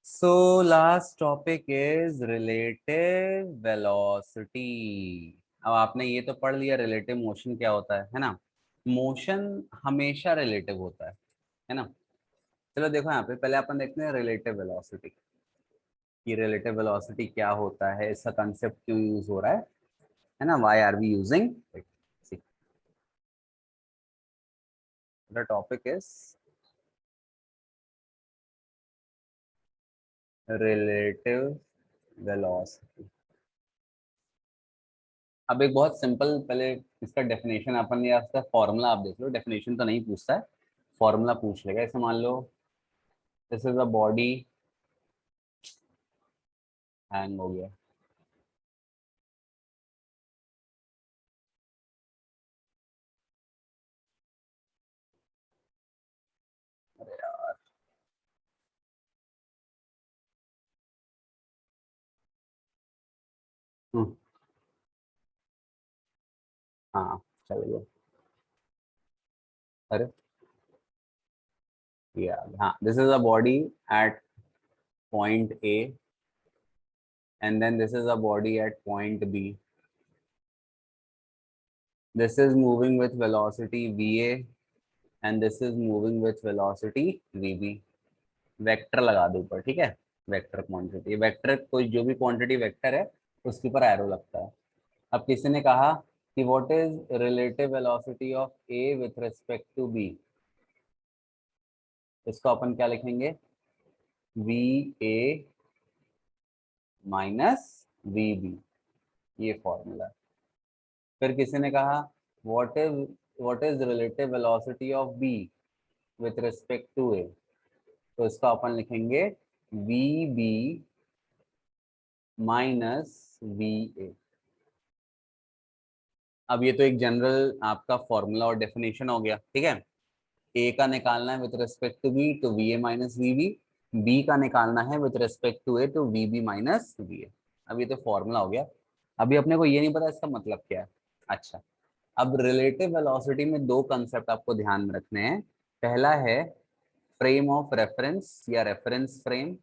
So last topic is relative velocity. अब आपने ये तो पढ़ लिया रिलेटिव मोशन क्या होता है ना। मोशन हमेशा रिलेटिव होता है ना। चलो देखो यहाँ पे पहले अपन देखते हैं रिलेटिव वेलोसिटी कि रिलेटिव वेलोसिटी क्या होता है, इसका कंसेप्ट क्यों यूज हो रहा है ना। Why are we using it. The topic is relative velocity. अब एक बहुत सिंपल पहले इसका डेफिनेशन अपन या इसका फॉर्मूला आप देख लो। डेफिनेशन तो नहीं पूछता है, फॉर्मूला पूछ लेगा। ऐसे मान लो this is a body, hang हो गया। अरे यार। हम्म, हाँ चल गया। अरे हाँ, this is a body at point A and then this is a body at point B. This is moving with velocity V A and this is moving with velocity V B. Vector लगा दो ऊपर, ठीक है। Vector quantity, vector कोई जो भी quantity vector है उसके ऊपर एरो लगता है। अब किसी ने कहा कि what is relative velocity of A with respect to B. इसको अपन क्या लिखेंगे, V A minus V B, ये फॉर्मूला। फिर किसी ने कहा what is relative velocity of B with respect to A. तो इसका अपन लिखेंगे V B minus V A. अब ये तो एक जनरल आपका फॉर्मूला और डेफिनेशन हो गया, ठीक है। ए का निकालना है विद रिस्पेक्ट टू बी तो V A minus V B. B का निकालना है विद रिस्पेक्ट टू ए तो V B minus V A. अब ये तो फॉर्मूला हो गया। अभी अपने को ये नहीं पता इसका मतलब क्या है। अच्छा, अब रिलेटिव वेलोसिटी में दो कंसेप्ट आपको ध्यान में रखने हैं। पहला है फ्रेम ऑफ रेफरेंस या रेफरेंस फ्रेम,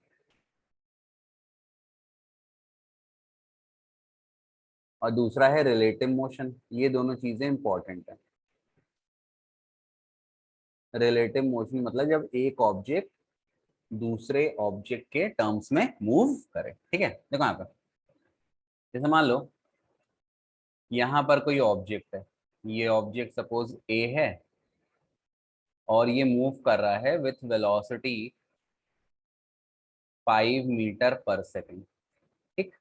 और दूसरा है रिलेटिव मोशन। ये दोनों चीजें इंपॉर्टेंट है। रिलेटिव मोशन मतलब जब एक ऑब्जेक्ट दूसरे ऑब्जेक्ट के टर्म्स में मूव करे, ठीक है। देखो यहाँ पर जैसे मान लो यहाँ पर कोई ऑब्जेक्ट है, ये ऑब्जेक्ट सपोज ए है और ये मूव कर रहा है with velocity 5 metre per second, ठीक।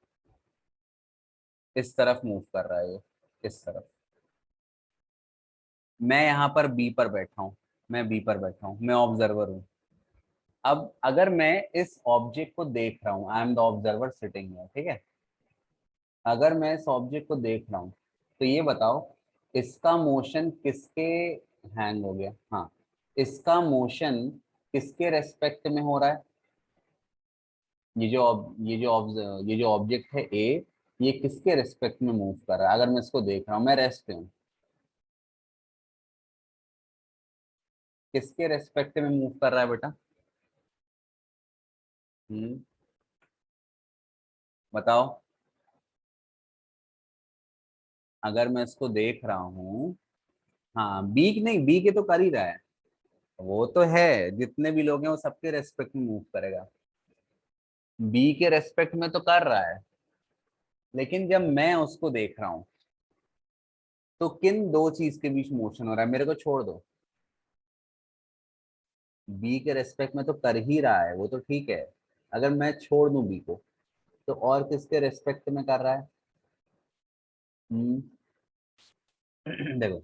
इस तरफ मूव कर रहा है ये, इस तरफ। मैं यहाँ पर बी पर बैठा हूँ, मैं बी पर बैठा हूँ, मैं ऑब्जर्वर हूँ। अब अगर मैं इस ऑब्जेक्ट को देख रहा हूँ, I am the observer sitting here, ठीक है। अगर मैं इस ऑब्जेक्ट को देख रहा हूँ तो ये बताओ इसका मोशन किसके, हैंग हो गया, हाँ, इसका मोशन किसके रेस्पेक्ट में हो रहा है। ये जो ऑब्जेक्ट है ए, ये किसके रेस्पेक्ट में मूव कर रहा है। अगर मैं इसको देख रहा हूँ, मैं रेस्ट पे हूँ, किसके रेस्पेक्ट में मूव कर रहा है बेटा। हम्म, बताओ। अगर मैं इसको देख रहा हूँ, हाँ बी नहीं, बी के तो कर ही रहा है, वो तो है, जितने भी लोग हैं वो सबके रेस्पेक्ट में मूव करेगा। बी के रेस्पेक्ट में तो कर रहा है, लेकिन जब मैं उसको देख रहा हूं तो किन दो चीज के बीच मोशन हो रहा है, मेरे को छोड़ दो। बी के रेस्पेक्ट में तो कर ही रहा है, वो तो ठीक है। अगर मैं छोड़ दूं बी को तो और किसके रेस्पेक्ट में कर रहा है। हम्म, देखो,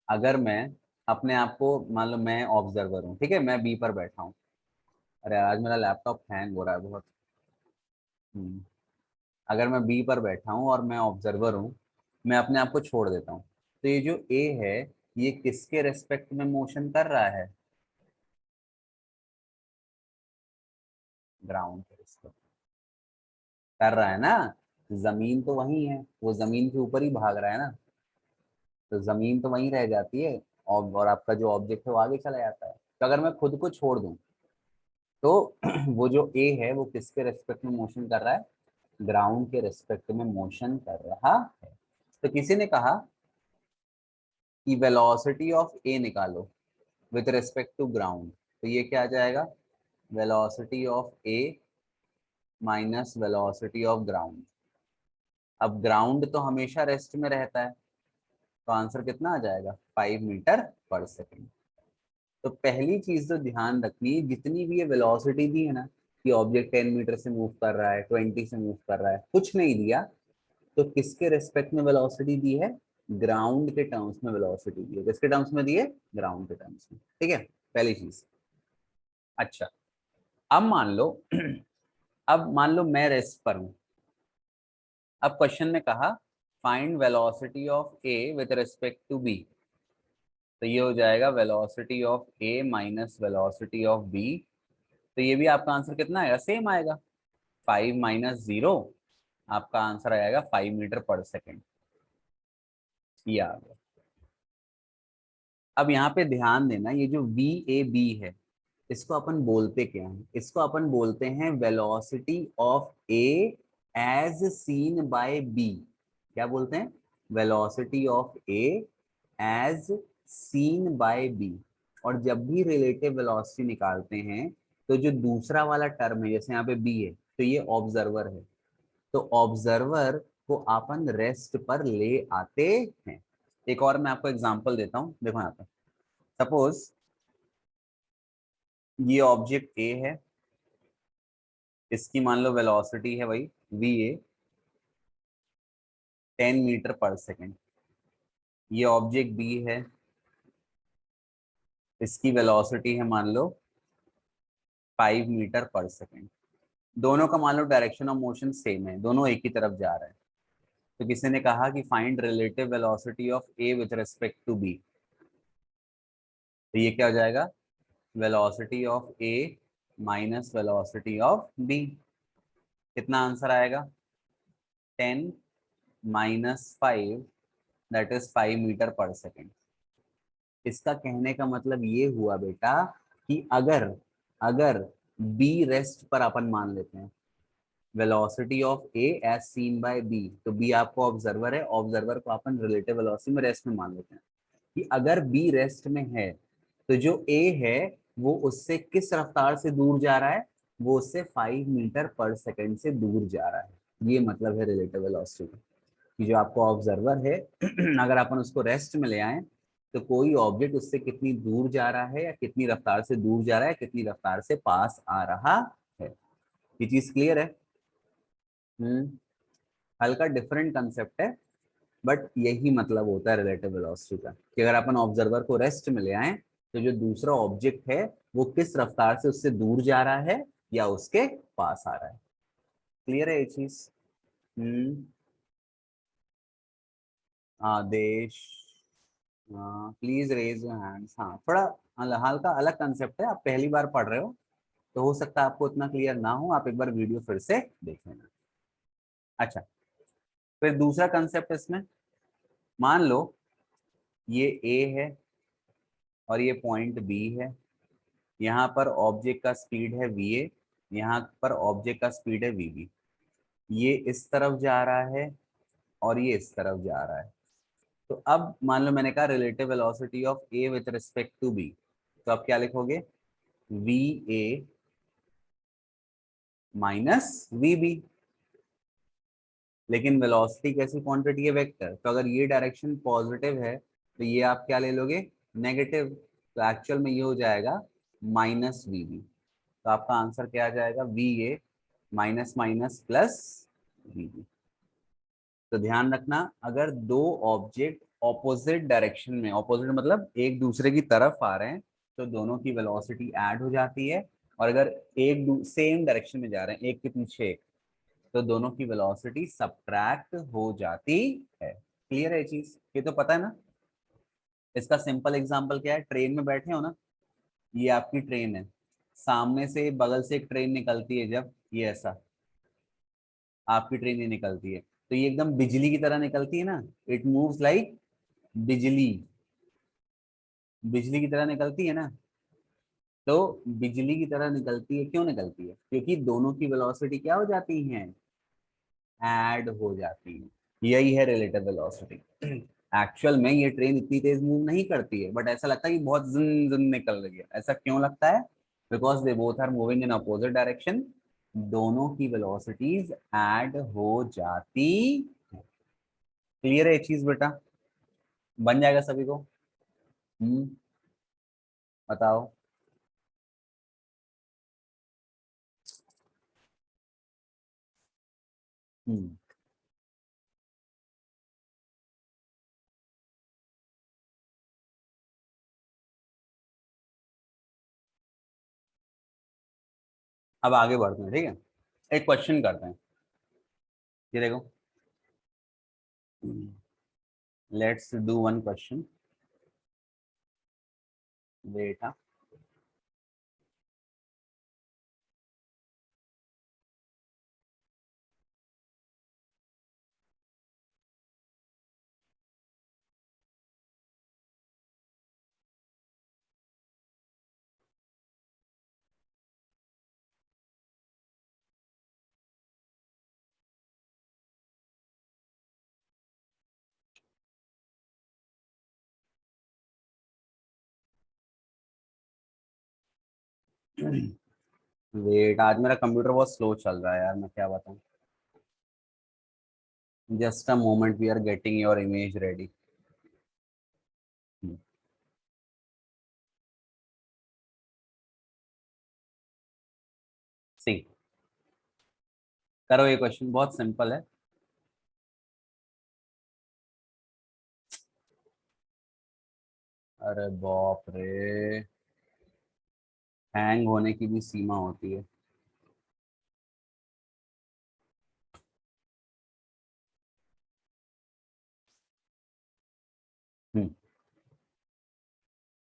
अगर मैं अपने आप को मान लो मैं ऑब्जर्वर हूँ, ठीक है, मैं बी पर बैठा हूँ। अरे आज मेरा लैपटॉप हैंग हो रहा है बहुत। हम्म, अगर मैं बी पर बैठा हूँ और मैं ऑब्जर्वर हूँ, मैं अपने आप को छोड़ देता हूँ, तो ये जो ए है ये किसके रेस्पेक्ट में मोशन कर रहा है, ग्राउंड के रेस्पेक्ट कर रहा है ना। जमीन तो वही है, वो जमीन के ऊपर ही भाग रहा है ना, तो जमीन तो वहीं रह जाती है और आपका जो ऑब्जेक्ट है वो आगे चला जाता है। तो अगर मैं खुद को छोड़ दूं तो वो जो ए है वो किसके रेस्पेक्ट में मोशन कर रहा है, ग्राउंड के रेस्पेक्ट में मोशन कर रहा है। तो किसी ने कहा कि वेलोसिटी ऑफ ए निकालो विथ रिस्पेक्ट टू ग्राउंड, तो ये क्या आ जाएगा, velocity of A minus velocity of ground. अब ग्राउंड तो हमेशा रेस्ट में रहता है, तो आंसर कितना आ जाएगा, 5 मीटर पर सेकेंड। तो पहली चीज जो ध्यान रखनी है, जितनी भी ये वेलोसिटी दी है ना, कि ऑब्जेक्ट 10 मीटर से मूव कर रहा है, 20 से मूव कर रहा है, कुछ नहीं दिया, तो किसके रेस्पेक्ट में वेलोसिटी दी है, ग्राउंड के टर्म्स में वेलोसिटी दी है। किसके टर्म्स में दी है, ग्राउंड के टर्म्स में। ठीक है, पहली चीज। अच्छा, अब मान लो अब मान लो मैं रेस्ट पर हूं। अब क्वेश्चन में कहा find velocity of A with respect to B, तो ये हो जाएगा velocity of A minus velocity of B. तो ये भी आपका आंसर कितना आएगा, सेम आएगा, 5 - 0, आपका आंसर आएगा 5 मीटर पर सेकेंड। ये आ गया। अब यहाँ पे ध्यान देना, ये जो वी ए बी है, इसको अपन बोलते क्या है, इसको अपन बोलते हैं velocity of A as seen by B. क्या बोलते हैं, velocity of A as seen by B. और जब भी रिलेटिव वेलोसिटी निकालते हैं, तो जो दूसरा वाला टर्म है, जैसे यहाँ पे बी है, तो ये ऑब्जर्वर है, तो ऑब्जर्वर को अपन रेस्ट पर ले आते हैं। एक और मैं आपको एग्जांपल देता हूं, देखो यहाँ पे, सपोज ये ऑब्जेक्ट ए है, इसकी मान लो वेलोसिटी है भाई V A, 10 metre per second. ये ऑब्जेक्ट बी है, इसकी वेलोसिटी है मान लो 5 मीटर पर सेकेंड। दोनों का मान लो डायरेक्शन ऑफ मोशन सेम है, दोनों एक ही तरफ जा रहे हैं। तो किसी ने कहा कि find relative velocity of A with respect to B, तो ये क्या हो जाएगा, velocity of A minus velocity of B. कितना आंसर आएगा, 10 - 5, that is 5 metre per second. इसका कहने का मतलब ये हुआ बेटा कि अगर अगर बी रेस्ट पर अपन मान लेते हैं, velocity of A as seen by B, तो बी आपको ऑब्जर्वर है, ऑब्जर्वर को अपन रिलेटिव वेलोसिटी में रेस्ट में मान लेते हैं, कि अगर बी रेस्ट में है, तो जो ए है वो उससे किस रफ्तार से दूर जा रहा है, वो उससे 5 मीटर पर सेकेंड से दूर जा रहा है। ये मतलब है रिलेटिव वेलोसिटी का, कि जो आपको ऑब्जर्वर है अगर अपन उसको रेस्ट में ले आए, तो कोई ऑब्जेक्ट उससे कितनी दूर जा रहा है, या कितनी रफ्तार से दूर जा रहा है, कितनी रफ्तार से पास आ रहा है। ये चीज क्लियर है। हम्म, हल्का डिफरेंट कंसेप्ट है, बट यही मतलब होता है रिलेटिव वेलोसिटी का, कि अगर अपन ऑब्जर्वर को रेस्ट में ले आए, तो जो दूसरा ऑब्जेक्ट है वो किस रफ्तार से उससे दूर जा रहा है या उसके पास आ रहा है। क्लियर है ये चीज। हम्म, आदेश, प्लीज रेज योर हैंड्स। हाँ, थोड़ा हल्का अलग कंसेप्ट है, आप पहली बार पढ़ रहे हो, तो हो सकता है आपको उतना क्लियर ना हो, आप एक बार वीडियो फिर से देख लेना। अच्छा, फिर दूसरा कंसेप्ट इसमें, मान लो ये ए है और ये पॉइंट बी है, यहाँ पर ऑब्जेक्ट का स्पीड है वी ए, यहाँ पर ऑब्जेक्ट का स्पीड है वी बी। ये इस तरफ जा रहा है और ये इस तरफ जा रहा है। तो अब मान लो मैंने कहा relative velocity of A with respect to B, तो आप क्या लिखोगे, V A minus V B. लेकिन वेलोसिटी कैसी क्वांटिटी है, वेक्टर, तो अगर ये डायरेक्शन पॉजिटिव है, तो ये आप क्या ले लोगे, नेगेटिव। तो एक्चुअल में ये हो जाएगा माइनस वी बी। तो आपका आंसर क्या आ जाएगा, V A minus minus plus V B. तो ध्यान रखना, अगर दो ऑब्जेक्ट ऑपोजिट डायरेक्शन में, ऑपोजिट मतलब एक दूसरे की तरफ आ रहे हैं, तो दोनों की वेलोसिटी ऐड हो जाती है। और अगर एक सेम डायरेक्शन में जा रहे हैं, एक के पीछे एक, तो दोनों की वेलोसिटी सब्ट्रैक्ट हो जाती है। क्लियर है ये चीज, ये तो पता है ना। इसका सिंपल एग्जांपल क्या है, ट्रेन में बैठे हो ना, ये आपकी ट्रेन है, सामने से बगल से एक ट्रेन निकलती है, जब ये ऐसा आपकी ट्रेन ही निकलती है, तो ये एकदम बिजली की तरह निकलती है ना, इट मूव्स लाइक बिजली, बिजली की तरह निकलती है ना। तो बिजली की तरह निकलती है। क्यों निकलती है? क्योंकि दोनों की वेलोसिटी क्या हो जाती है, ऐड हो जाती है। यही है रिलेटिव वेलोसिटी। एक्चुअल में ये ट्रेन इतनी तेज मूव नहीं करती है, बट ऐसा लगता है कि बहुत जिन जिन निकल रही है। ऐसा क्यों लगता है? Because they both are moving in opposite direction. दोनों की वेलोसिटीज ऐड हो जाती है। क्लियर है ये चीज बेटा? बन जाएगा सभी को? हम्म, बताओ। हम्म, अब आगे बढ़ते हैं, ठीक है। एक क्वेश्चन करते हैं। ये देखो, लेट्स डू वन क्वेश्चन बेटा। वेट, आज मेरा कंप्यूटर बहुत स्लो चल रहा है यार, मैं क्या बताऊं। Just a moment, we are getting your image ready. See, करो। ये क्वेश्चन बहुत सिंपल है। अरे बाप रे, हैंग होने की भी सीमा होती है। हम्म,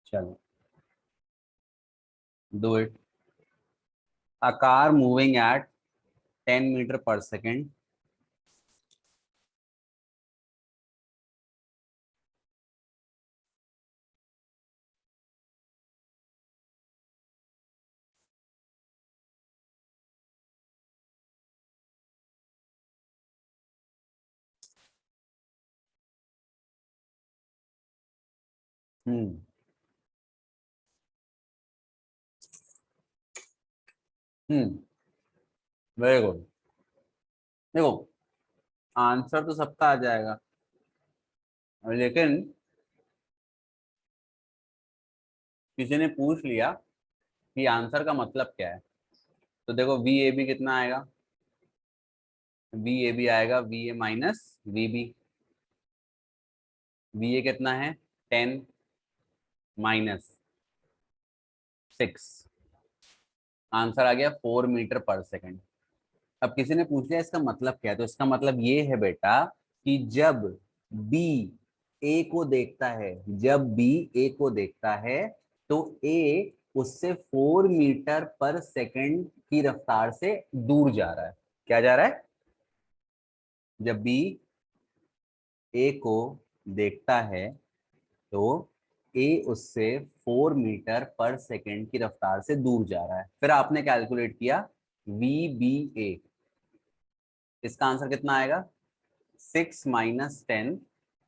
चलो, do it. A car moving at 10 metre per second. Hmm, hmm, very good. देखो, आंसर तो सबका आ जाएगा, लेकिन किसी ने पूछ लिया कि आंसर का मतलब क्या है। तो देखो, वी ए बी कितना आएगा? वी ए बी आएगा V A minus V B. V A कितना है? 10 - 6। आंसर आ गया 4 मीटर पर सेकेंड। अब किसी ने पूछ लिया इसका मतलब क्या है, तो इसका मतलब ये है बेटा कि जब बी ए को देखता है, जब बी ए को देखता है, तो ए उससे 4 मीटर पर सेकेंड की रफ्तार से दूर जा रहा है। क्या जा रहा है? जब बी ए को देखता है, तो ए उससे 4 मीटर पर सेकेंड की रफ्तार से दूर जा रहा है। फिर आपने कैलकुलेट किया वी बी ए। इसका आंसर कितना आएगा? 6 - 10,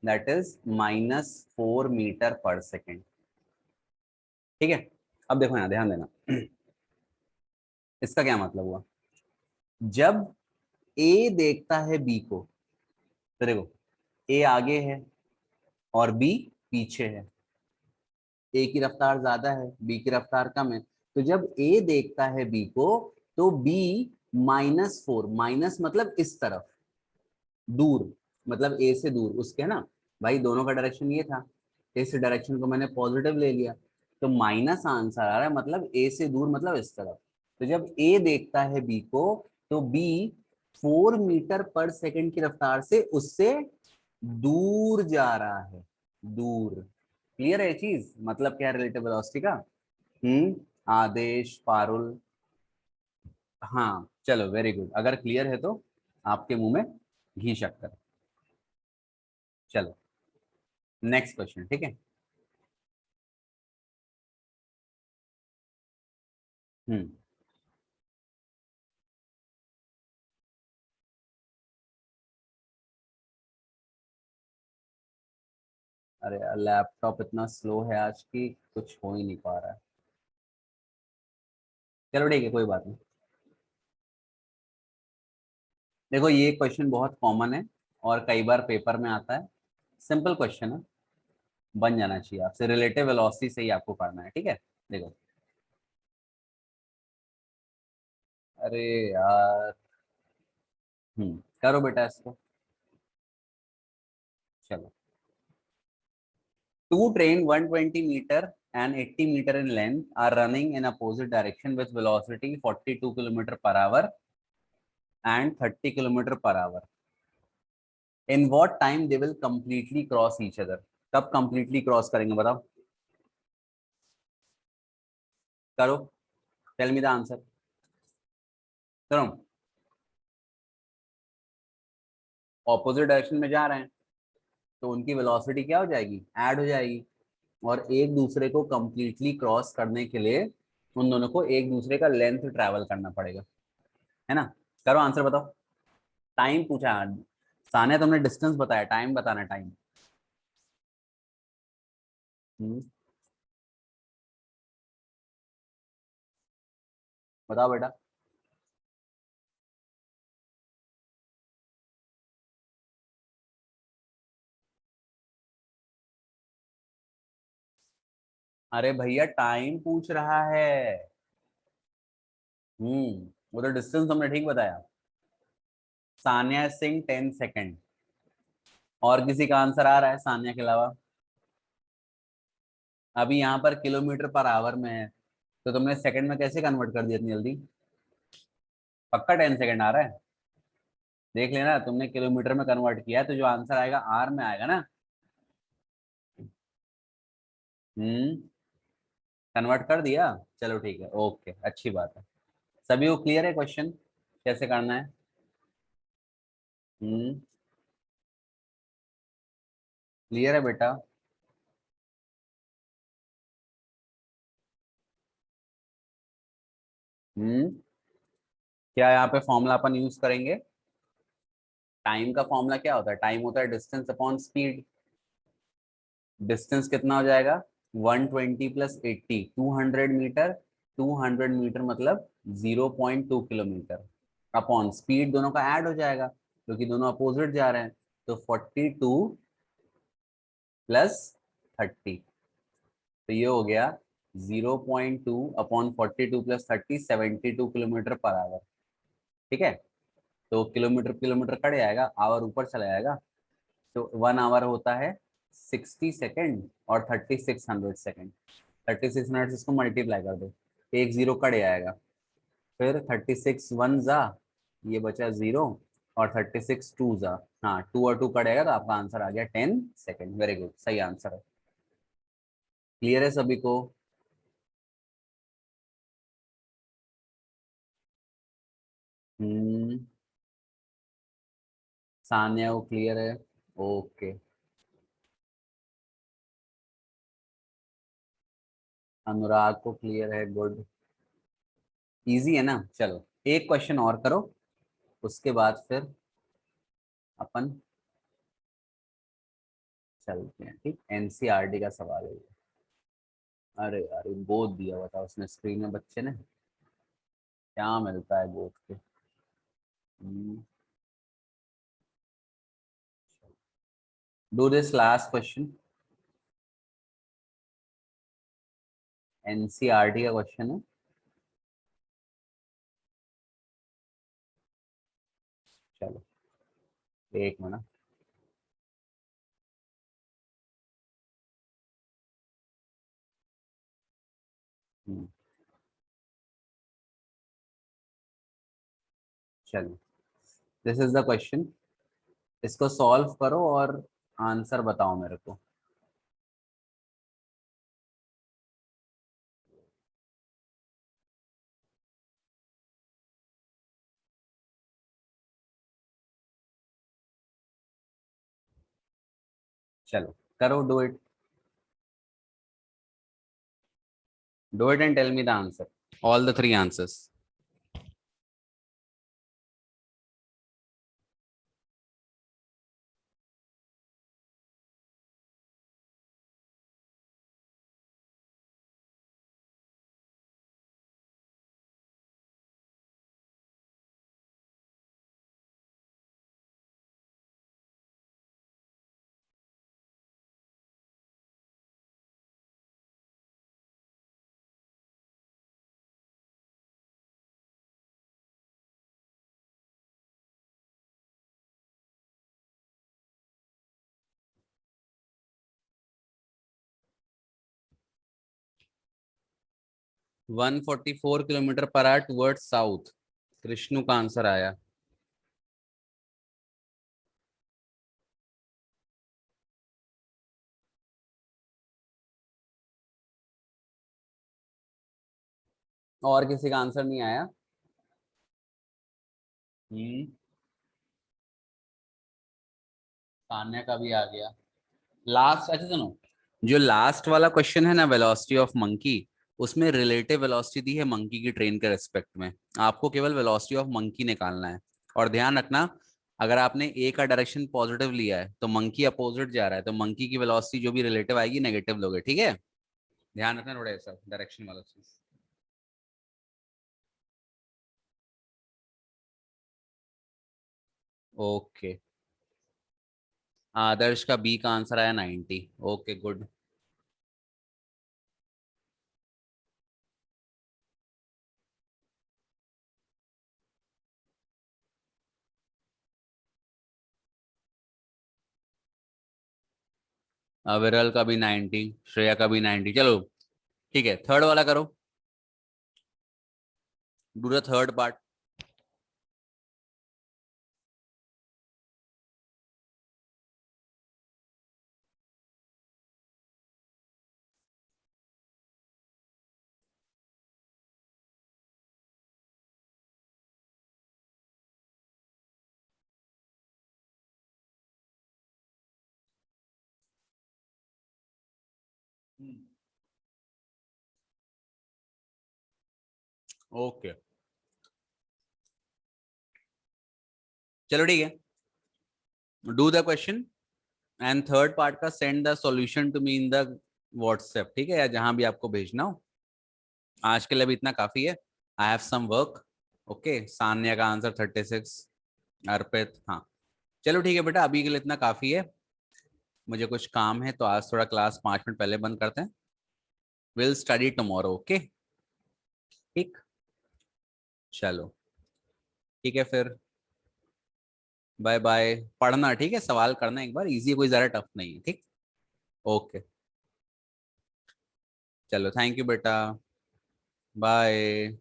that is -4 metre per second. ठीक है। अब देखो यहाँ, ध्यान देना। इसका क्या मतलब हुआ? जब ए देखता है बी को, तो देखो, ए आगे है और बी पीछे है। ए की रफ्तार ज्यादा है, बी की रफ्तार कम है। तो जब ए देखता है बी को, तो बी -4, माइनस मतलब इस तरफ, दूर, मतलब ए से दूर उसके, है ना। भाई दोनों का डायरेक्शन ये था, इस डायरेक्शन को मैंने पॉजिटिव ले लिया, तो माइनस आंसर आ रहा है, मतलब ए से दूर, मतलब इस तरफ। तो जब ए देखता है बी को, तो बी 4 मीटर पर सेकेंड की रफ्तार से उससे दूर जा रहा है, दूर। क्लियर है ये चीज? मतलब क्या है रिलेटिव वेलोसिटी का? आदेश, पारुल। हाँ चलो, वेरी गुड। अगर क्लियर है तो आपके मुंह में घी शक्कर। चलो, नेक्स्ट क्वेश्चन, ठीक है। हम्म। अरे यार लैपटॉप इतना स्लो है आज की, कुछ हो ही नहीं पा रहा है। चलो ठीक है, कोई बात नहीं। देखो ये क्वेश्चन बहुत कॉमन है और कई बार पेपर में आता है। सिंपल क्वेश्चन है, बन जाना चाहिए आपसे। रिलेटिव वेलोसिटी से ही आपको पढ़ना है, ठीक है। देखो, अरे यार, करो बेटा इसको। चलो, two train 120 meter and 80 meter in length are running in opposite direction with velocity 42 kilometer per hour and 30 kilometer per hour. In what time they will completely cross each other? कब completely cross करेंगे बताओ। करो, tell me the answer। करो, opposite direction में जा रहे हैं तो उनकी वेलोसिटी क्या हो जाएगी, ऐड हो जाएगी। और एक दूसरे को कंप्लीटली क्रॉस करने के लिए उन दोनों को एक दूसरे का लेंथ ट्रैवल करना पड़ेगा, है ना। करो आंसर बताओ। टाइम पूछा, सानिया तुमने डिस्टेंस बताया, टाइम बताना, टाइम। बताओ बेटा। अरे भैया टाइम पूछ रहा है। वो तो डिस्टेंस हमने ठीक बताया। सानिया सिंह 10 सेकेंड। और किसी का आंसर आ रहा है सानिया के अलावा? अभी यहाँ पर किलोमीटर पर आवर में है, तो तुमने सेकंड में कैसे कन्वर्ट कर दिया इतनी जल्दी? पक्का 10 सेकेंड आ रहा है? देख लेना, तुमने किलोमीटर में कन्वर्ट किया है तो जो आंसर आएगा आर में आएगा ना। हम्म। कन्वर्ट कर दिया, चलो ठीक है, ओके, अच्छी बात है। सभी को क्लियर है क्वेश्चन कैसे करना है? हम्म। क्लियर है बेटा? हम्म। क्या यहाँ पे फॉर्मूला अपन यूज करेंगे? टाइम का फॉर्मूला क्या होता है? टाइम होता है डिस्टेंस अपॉन स्पीड। डिस्टेंस कितना हो जाएगा? 120 प्लस 80, 200 मीटर। 200 मीटर मतलब 0.2 किलोमीटर। अपॉन स्पीड दोनों का ऐड हो जाएगा क्योंकि दोनों अपोजिट जा रहे हैं। तो 42 प्लस 30, तो ये हो गया 0.2 upon 42 plus 30, 72 kilometre per our. ठीक है। तो किलोमीटर किलोमीटर कट जाएगा, आवर ऊपर चला जाएगा। तो 1 आवर होता है 60 सेकेंड और 3600 सेकेंड। 3600 से इसको मल्टीप्लाई कर दो, एक जीरो कट जाएगा। फिर 36 वन जा, ये बचा जीरो, और 36 टू जा, हाँ, टू और टू कट जाएगा तो आपका आंसर आ गया 10 सेकेंड। वेरी गुड, सही आंसर है। क्लियर है सभी को? हम्म। सान्या को क्लियर है? ओके। अनुराग को क्लियर है, गुड। इजी है ना। चलो एक क्वेश्चन और करो, उसके बाद फिर अपन चलते हैं। ठीक, एनसीईआरटी का सवाल है ये। अरे यार ये गोद दिया हुआ था उसने स्क्रीन में, बच्चे ने। क्या मिलता है गोद के? Do this last question. NCERT का क्वेश्चन है। चलो एक मिनट। हम्म, चलो, दिस इज द क्वेश्चन। इसको सॉल्व करो और आंसर बताओ मेरे को। चलो करो, do it and tell me the answer. All the three answers. One 144 kilometre per hour toward south. Krishnu का आंसर आया। और किसी का आंसर नहीं आया? तान्या का भी आ गया। लास्ट, अच्छा सुनो, जो लास्ट वाला क्वेश्चन है ना, वेलोसिटी ऑफ मंकी, उसमें रिलेटिव वेलोसिटी दी है मंकी की ट्रेन के रेस्पेक्ट में। आपको केवल वेलोसिटी ऑफ मंकी निकालना है। और ध्यान रखना, अगर आपने ए का डायरेक्शन पॉजिटिव लिया है तो मंकी अपोजिट जा रहा है, तो मंकी की वेलोसिटी जो भी रिलेटिव आएगी नेगेटिव लोगे, ठीक है? ध्यान रखना थोड़ा ऐसा डायरेक्शन वाला चीज। ओके, आदर्श का बी का आंसर आया 90। Okay good. विरल का भी 90, श्रेया का भी 90। चलो ठीक है, थर्ड वाला करो। Do the third part. Okay चलो ठीक है, do the question and third part का send the solution to me in the WhatsApp, ठीक है, या जहां भी आपको भेजना हो। आज के लिए भी इतना काफी है। I have some work. Okay, Sanya का आंसर 36। अर्पित, हाँ। चलो ठीक है बेटा, अभी के लिए इतना काफी है। मुझे कुछ काम है तो आज थोड़ा क्लास 5 मिनट पहले बंद करते हैं। Will study tomorrow, okay? ठीक, चलो ठीक है फिर। Bye bye. पढ़ना ठीक है, सवाल करना एक बार, इजी है, कोई ज्यादा टफ नहीं है, ठीक? ओके, चलो थैंक यू बेटा। Bye.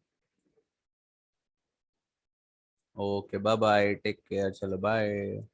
Okay bye bye, take care, चलो बाय।